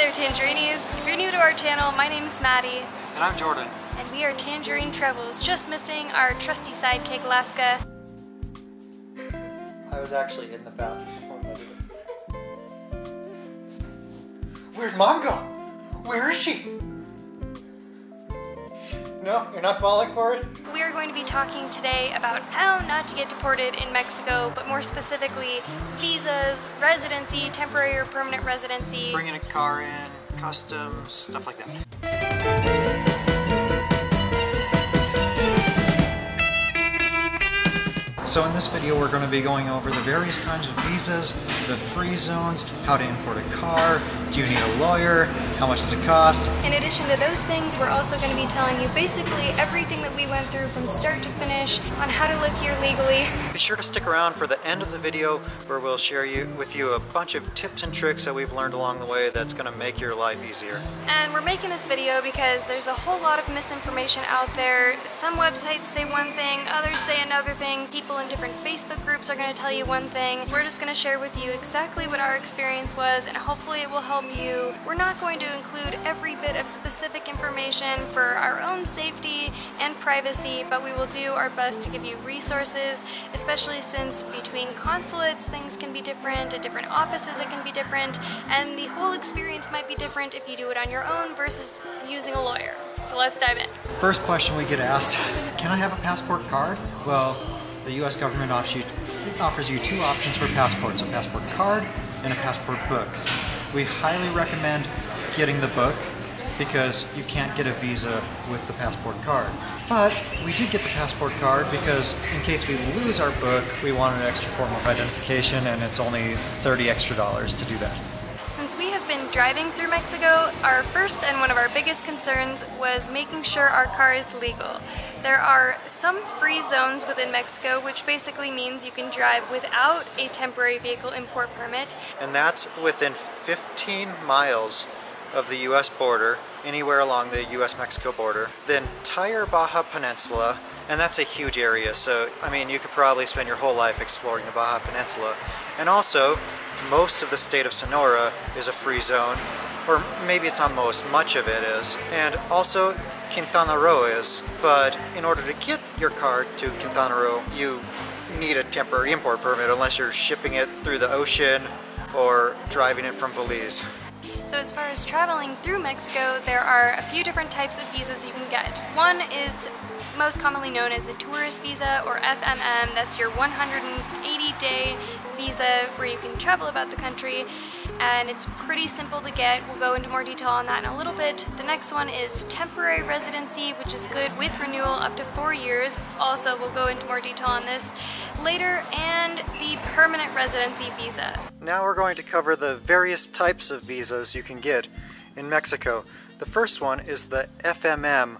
there, Tangerinis! If you're new to our channel, my name is Maddie. And I'm Jordan. And we are Tangerine Travels, just missing our trusty sidekick, Alaska. I was actually in the bathroom. Where'd Mom go? Where is she? No, you're not falling for it? We are going to be talking today about how not to get deported in Mexico, but more specifically, visas, residency, temporary or permanent residency. Bringing a car in, customs, stuff like that. So in this video we're going to be going over the various kinds of visas, the free zones, how to import a car, do you need a lawyer, how much does it cost? In addition to those things, we're also going to be telling you basically everything that we went through from start to finish on how to live here legally. Be sure to stick around for the end of the video where we'll share with you a bunch of tips and tricks that we've learned along the way that's going to make your life easier. And we're making this video because there's a whole lot of misinformation out there. Some websites say one thing, others say another thing. People in different Facebook groups are going to tell you one thing. We're just going to share with you exactly what our experience was, and hopefully it will help you. We're not going to include every bit of specific information for our own safety and privacy, but we will do our best to give you resources, especially since between consulates things can be different, at different offices it can be different, and the whole experience might be different if you do it on your own versus using a lawyer. So let's dive in. First question we get asked, can I have a passport card? Well, the US government offers you two options for passports, a passport card and a passport book. We highly recommend getting the book because you can't get a visa with the passport card. But we did get the passport card because in case we lose our book, we want an extra form of identification, and it's only $30 extra to do that. Since we have been driving through Mexico, our first and one of our biggest concerns was making sure our car is legal. There are some free zones within Mexico, which basically means you can drive without a temporary vehicle import permit. And that's within 15 miles of the US border, anywhere along the US-Mexico border. The entire Baja Peninsula, and that's a huge area, so I mean you could probably spend your whole life exploring the Baja Peninsula. And also, most of the state of Sonora is a free zone, or maybe it's not most, much of it is. And also Quintana Roo is, but in order to get your car to Quintana Roo, you need a temporary import permit unless you're shipping it through the ocean or driving it from Belize. So as far as traveling through Mexico, there are a few different types of visas you can get. One is most commonly known as a tourist visa, or FMM. That's your 180-day visa where you can travel about the country, and it's pretty simple to get. We'll go into more detail on that in a little bit. The next one is temporary residency, which is good with renewal up to 4 years. Also, we'll go into more detail on this later, and the permanent residency visa. Now we're going to cover the various types of visas you can get in Mexico. The first one is the FMM,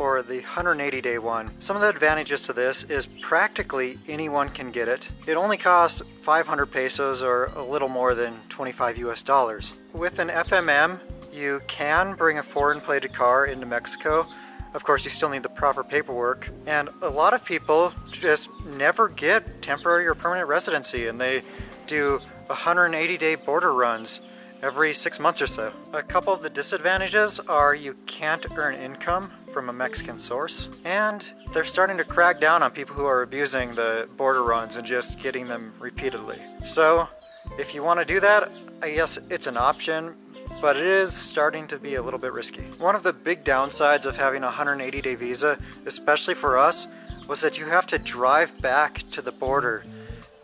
or the 180-day one. Some of the advantages to this is practically anyone can get it. It only costs 500 pesos, or a little more than 25 US dollars. With an FMM, you can bring a foreign plated car into Mexico. Of course, you still need the proper paperwork, and a lot of people just never get temporary or permanent residency, and they do 180-day border runs every 6 months or so. A couple of the disadvantages are you can't earn income from a Mexican source, and they're starting to crack down on people who are abusing the border runs and just getting them repeatedly. So if you want to do that, I guess it's an option, but it is starting to be a little bit risky. One of the big downsides of having a 180-day visa, especially for us, was that you have to drive back to the border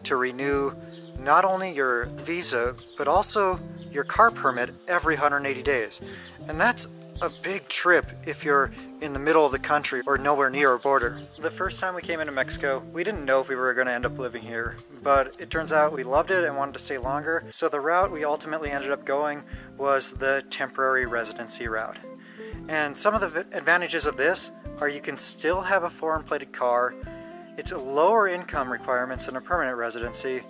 to renew not only your visa, but also your car permit every 180 days. And that's a big trip if you're in the middle of the country or nowhere near a border. The first time we came into Mexico, we didn't know if we were going to end up living here, but it turns out we loved it and wanted to stay longer. So the route we ultimately ended up going was the temporary residency route. And some of the advantages of this are you can still have a foreign plated car, it's a lower income requirements than a permanent residency,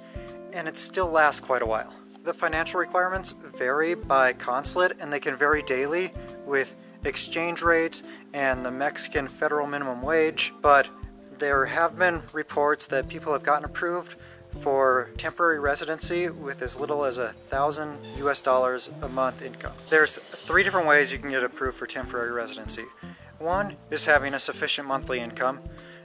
and it still lasts quite a while. The financial requirements vary by consulate, and they can vary daily with exchange rates and the Mexican federal minimum wage, but there have been reports that people have gotten approved for temporary residency with as little as $1,000 US a month income. There's 3 different ways you can get approved for temporary residency. 1 is having a sufficient monthly income.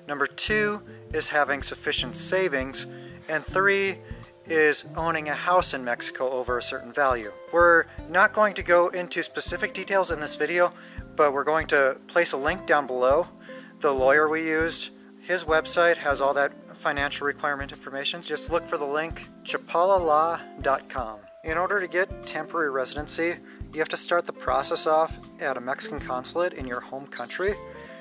Number 2 is having sufficient savings. And 3 is owning a house in Mexico over a certain value. We're not going to go into specific details in this video, but we're going to place a link down below. The lawyer we used, his website has all that financial requirement information. Just look for the link, chapalalaw.com. In order to get temporary residency, you have to start the process off at a Mexican consulate in your home country.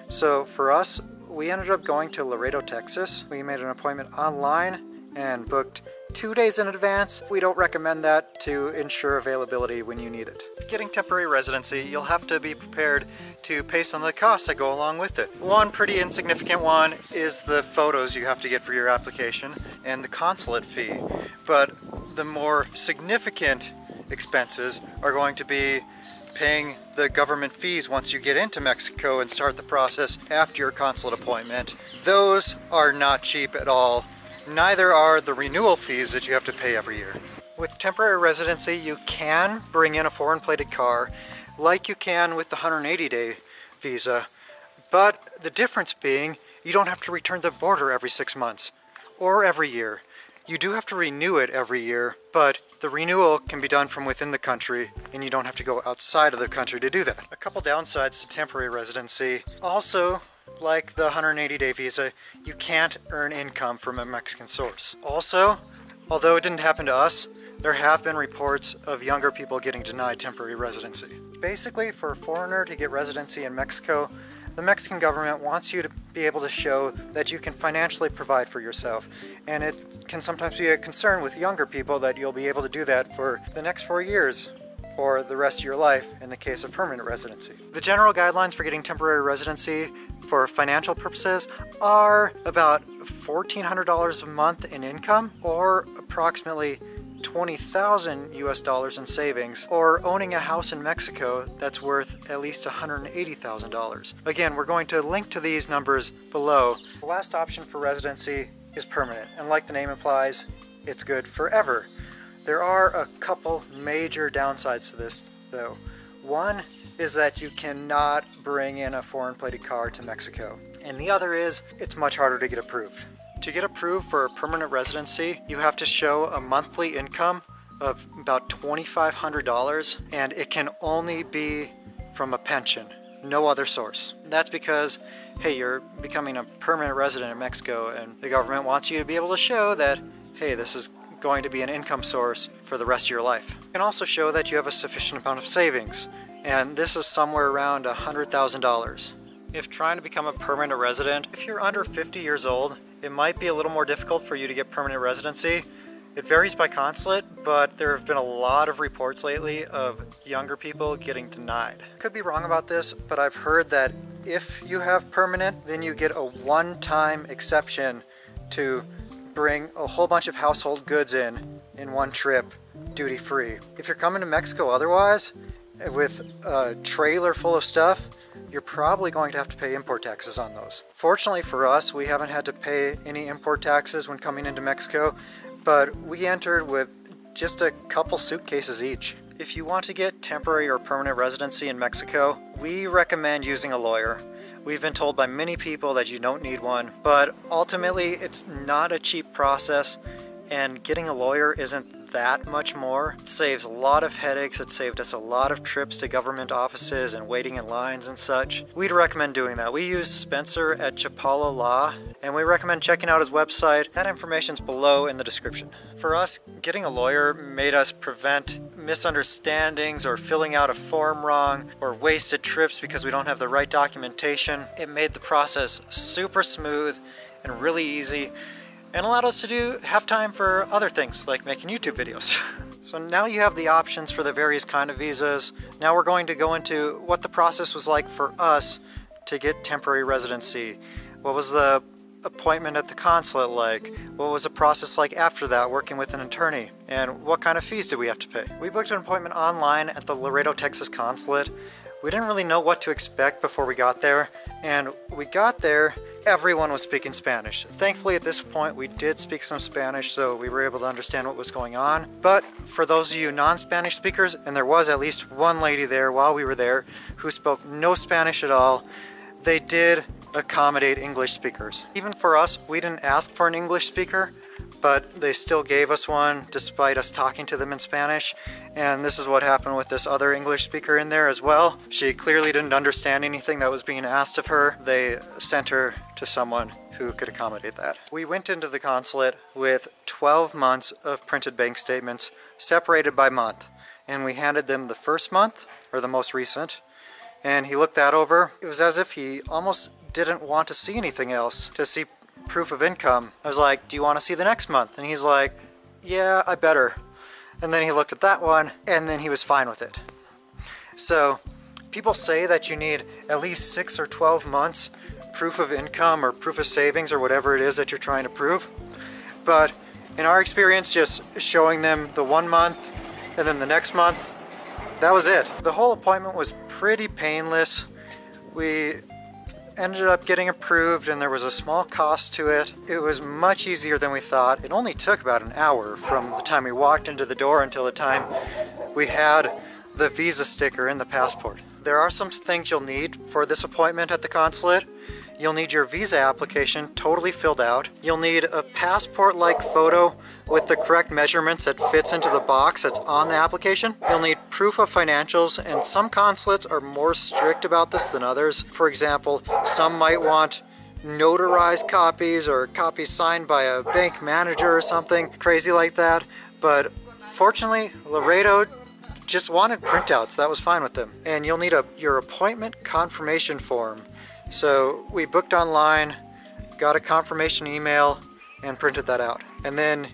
So for us, we ended up going to Laredo, Texas. We made an appointment online and booked 2 days in advance. We don't recommend that to ensure availability when you need it. Getting temporary residency, you'll have to be prepared to pay some of the costs that go along with it. One pretty insignificant one is the photos you have to get for your application and the consulate fee. But the more significant expenses are going to be paying the government fees once you get into Mexico and start the process after your consulate appointment. Those are not cheap at all. Neither are the renewal fees that you have to pay every year. With temporary residency, you can bring in a foreign plated car like you can with the 180-day visa, but the difference being you don't have to return to the border every 6 months or every year. You do have to renew it every year, but the renewal can be done from within the country and you don't have to go outside of the country to do that. A couple downsides to temporary residency. Also, like the 180-day visa, you can't earn income from a Mexican source. Also, although it didn't happen to us, there have been reports of younger people getting denied temporary residency. Basically, for a foreigner to get residency in Mexico, the Mexican government wants you to be able to show that you can financially provide for yourself. And it can sometimes be a concern with younger people that you'll be able to do that for the next 4 years or the rest of your life in the case of permanent residency. The general guidelines for getting temporary residency for financial purposes are about $1,400 a month in income or approximately $20,000 US in savings, or owning a house in Mexico that's worth at least $180,000. Again, we're going to link to these numbers below. The last option for residency is permanent, and like the name implies, it's good forever. There are a couple major downsides to this though. One is that you cannot bring in a foreign plated car to Mexico, and the other is it's much harder to get approved. To get approved for a permanent residency, you have to show a monthly income of about $2,500, and it can only be from a pension, no other source. That's because, hey, you're becoming a permanent resident in Mexico, and the government wants you to be able to show that, hey, this is going to be an income source for the rest of your life. You can also show that you have a sufficient amount of savings, and this is somewhere around $100,000. If trying to become a permanent resident, if you're under 50 years old, it might be a little more difficult for you to get permanent residency. It varies by consulate, but there have been a lot of reports lately of younger people getting denied. Could be wrong about this, but I've heard that if you have permanent, then you get a one-time exception to bring a whole bunch of household goods in one trip, duty-free. If you're coming to Mexico otherwise, with a trailer full of stuff, you're probably going to have to pay import taxes on those. Fortunately for us, we haven't had to pay any import taxes when coming into Mexico, but we entered with just a couple suitcases each. If you want to get temporary or permanent residency in Mexico, we recommend using a lawyer. We've been told by many people that you don't need one, but ultimately it's not a cheap process, and getting a lawyer isn't that much more. It saves a lot of headaches. It saved us a lot of trips to government offices and waiting in lines and such. We'd recommend doing that. We use Spencer at Chapala Law, and we recommend checking out his website. That information's below in the description. For us, getting a lawyer made us prevent misunderstandings or filling out a form wrong or wasted trips because we don't have the right documentation. It made the process super smooth and really easy, and allowed us to have time for other things like making YouTube videos. So now you have the options for the various kind of visas. Now we're going to go into what the process was like for us to get temporary residency. What was the appointment at the consulate like? What was the process like after that, working with an attorney? And what kind of fees did we have to pay? We booked an appointment online at the Laredo, Texas consulate. We didn't really know what to expect before we got there, and we got there everyone was speaking Spanish. Thankfully, at this point, we did speak some Spanish, so we were able to understand what was going on. But for those of you non-Spanish speakers, and there was at least one lady there while we were there who spoke no Spanish at all, they did accommodate English speakers. Even for us, we didn't ask for an English speaker, but they still gave us one despite us talking to them in Spanish. And this is what happened with this other English speaker in there as well. She clearly didn't understand anything that was being asked of her. They sent her to someone who could accommodate that. We went into the consulate with 12 months of printed bank statements separated by month. And we handed them the first month, or the most recent, and he looked that over. It was as if he almost didn't want to see anything else, to see proof of income. I was like, do you want to see the next month? And he's like, yeah, I better. And then he looked at that one, and then he was fine with it. So people say that you need at least 6 or 12 months proof of income or proof of savings or whatever it is that you're trying to prove. But in our experience, just showing them the 1 month and then the next month, that was it. The whole appointment was pretty painless. We ended up getting approved, and there was a small cost to it. It was much easier than we thought. It only took about an hour from the time we walked into the door until the time we had the visa sticker in the passport. There are some things you'll need for this appointment at the consulate. You'll need your visa application totally filled out. You'll need a passport-like photo with the correct measurements that fits into the box that's on the application. You'll need proof of financials, and some consulates are more strict about this than others. For example, some might want notarized copies or copies signed by a bank manager or something crazy like that. But fortunately, Laredo just wanted printouts. That was fine with them. And you'll need your appointment confirmation form. So we booked online, got a confirmation email, and printed that out. And then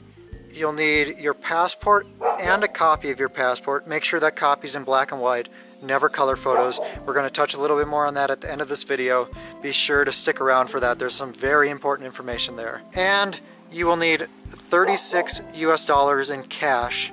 you'll need your passport and a copy of your passport. Make sure that copy's in black and white, never color photos. We're going to touch a little bit more on that at the end of this video. Be sure to stick around for that. There's some very important information there. And you will need $36 US in cash,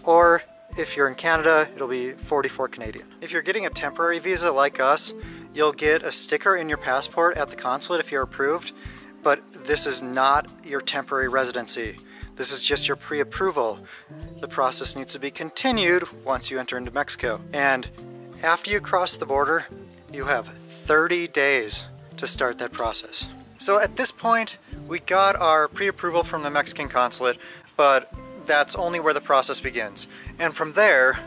or if you're in Canada, it'll be 44 Canadian. If you're getting a temporary visa like us, you'll get a sticker in your passport at the consulate if you're approved, but this is not your temporary residency. This is just your pre-approval. The process needs to be continued once you enter into Mexico. And after you cross the border, you have 30 days to start that process. So at this point, we got our pre-approval from the Mexican consulate, but that's only where the process begins. And from there,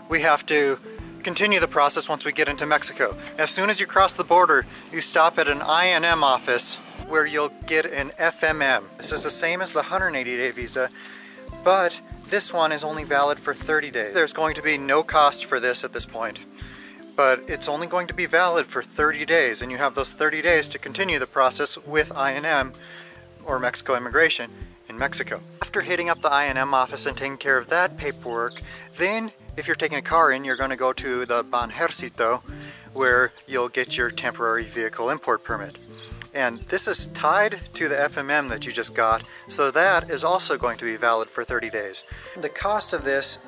we have to continue the process once we get into Mexico. As soon as you cross the border, you stop at an INM office where you'll get an FMM. This is the same as the 180-day visa, but this one is only valid for 30 days. There's going to be no cost for this at this point, but it's only going to be valid for 30 days, and you have those 30 days to continue the process with INM, or Mexico Immigration, in Mexico. After hitting up the INM office and taking care of that paperwork, then if you're taking a car in, you're going to go to the Banjercito, where you'll get your temporary vehicle import permit. And this is tied to the FMM that you just got, so that is also going to be valid for 30 days. The cost of this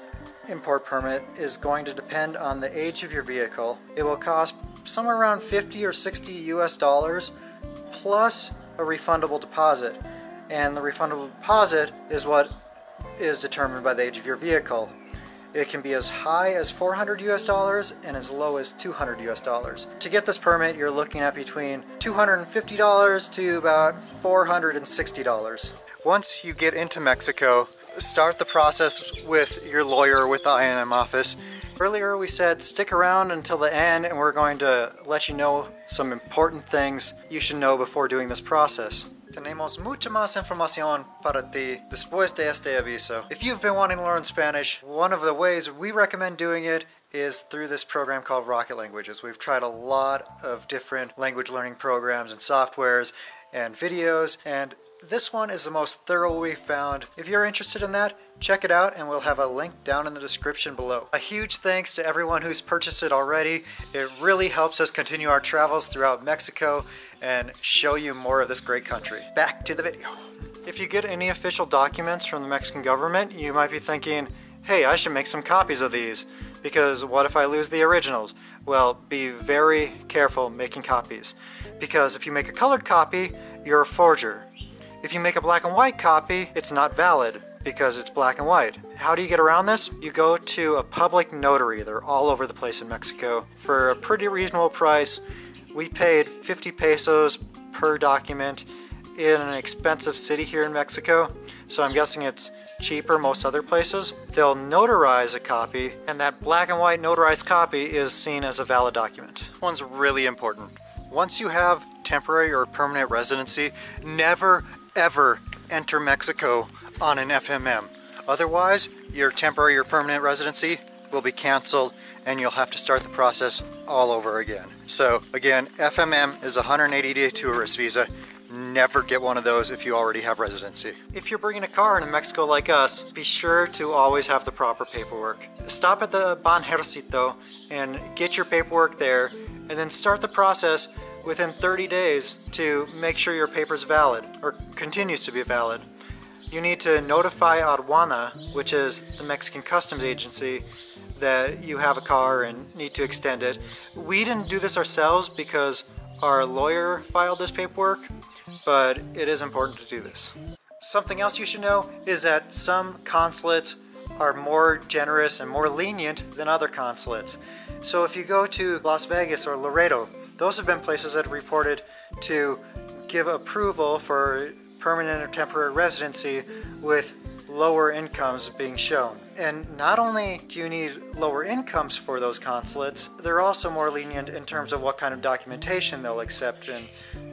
import permit is going to depend on the age of your vehicle. It will cost somewhere around 50 or 60 US dollars plus a refundable deposit. And the refundable deposit is what is determined by the age of your vehicle. It can be as high as 400 US dollars and as low as 200 US dollars. To get this permit, you're looking at between $250 to about $460. Once you get into Mexico, start the process with your lawyer with the INM office. Earlier we said stick around until the end, and we're going to let you know some important things you should know before doing this process. Tenemos mucha más información para ti después de este aviso. If you've been wanting to learn Spanish, one of the ways we recommend doing it is through this program called Rocket Languages. We've tried a lot of different language learning programs and softwares and videos, and this one is the most thorough we've found. If you're interested in that, check it out, and we'll have a link down in the description below. A huge thanks to everyone who's purchased it already. It really helps us continue our travels throughout Mexico and show you more of this great country. Back to the video. If you get any official documents from the Mexican government, you might be thinking, hey, I should make some copies of these. because what if I lose the originals? Well, be very careful making copies, because if you make a colored copy, you're a forger. If you make a black and white copy, it's not valid because it's black and white. How do you get around this? You go to a public notary. They're all over the place in Mexico. For a pretty reasonable price, we paid 50 pesos per document in an expensive city here in Mexico, so I'm guessing it's cheaper most other places. They'll notarize a copy, and that black and white notarized copy is seen as a valid document. This one's really important. Once you have temporary or permanent residency, never ever enter Mexico on an FMM. Otherwise, your temporary or permanent residency will be canceled and you'll have to start the process all over again. So again, FMM is a 180-day tourist visa. Never get one of those if you already have residency. If you're bringing a car into Mexico like us, be sure to always have the proper paperwork. Stop at the Banjercito and get your paperwork there, and then start the process within 30 days to make sure your paper's valid, or continues to be valid. You need to notify Aduana, which is the Mexican Customs Agency, that you have a car and need to extend it. We didn't do this ourselves because our lawyer filed this paperwork, but it is important to do this. Something else you should know is that some consulates are more generous and more lenient than other consulates. So if you go to Las Vegas or Laredo, those have been places that have reported to give approval for permanent or temporary residency with lower incomes being shown. And not only do you need lower incomes for those consulates, they're also more lenient in terms of what kind of documentation they'll accept and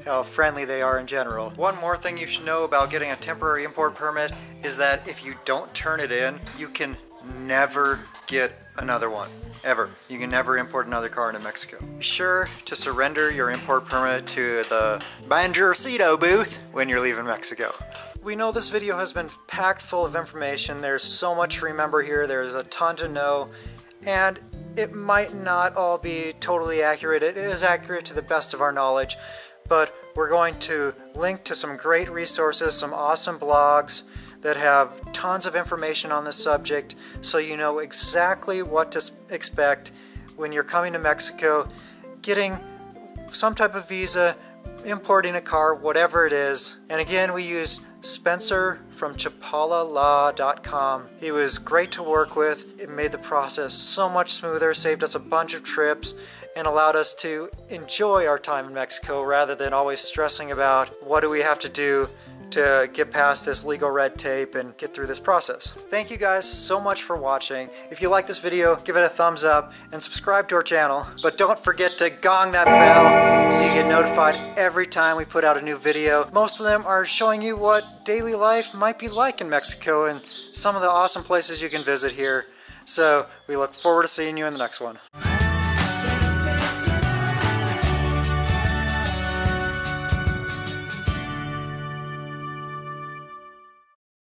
how friendly they are in general. One more thing you should know about getting a temporary import permit is that if you don't turn it in, you can never get another one. Ever. You can never import another car into Mexico. Be sure to surrender your import permit to the Banjercito booth when you're leaving Mexico. We know this video has been packed full of information. There's so much to remember here. There's a ton to know, and it might not all be totally accurate. It is accurate to the best of our knowledge, but we're going to link to some great resources, some awesome blogs that have tons of information on this subject, so you know exactly what to expect when you're coming to Mexico, getting some type of visa, importing a car, whatever it is. And again, we use Spencer from chapalalaw.com. He was great to work with. It made the process so much smoother, saved us a bunch of trips, and allowed us to enjoy our time in Mexico rather than always stressing about what do we have to do to get past this legal red tape and get through this process. Thank you guys so much for watching. If you like this video, give it a thumbs up and subscribe to our channel. But don't forget to gong that bell so you get notified every time we put out a new video. Most of them are showing you what daily life might be like in Mexico and some of the awesome places you can visit here. So we look forward to seeing you in the next one.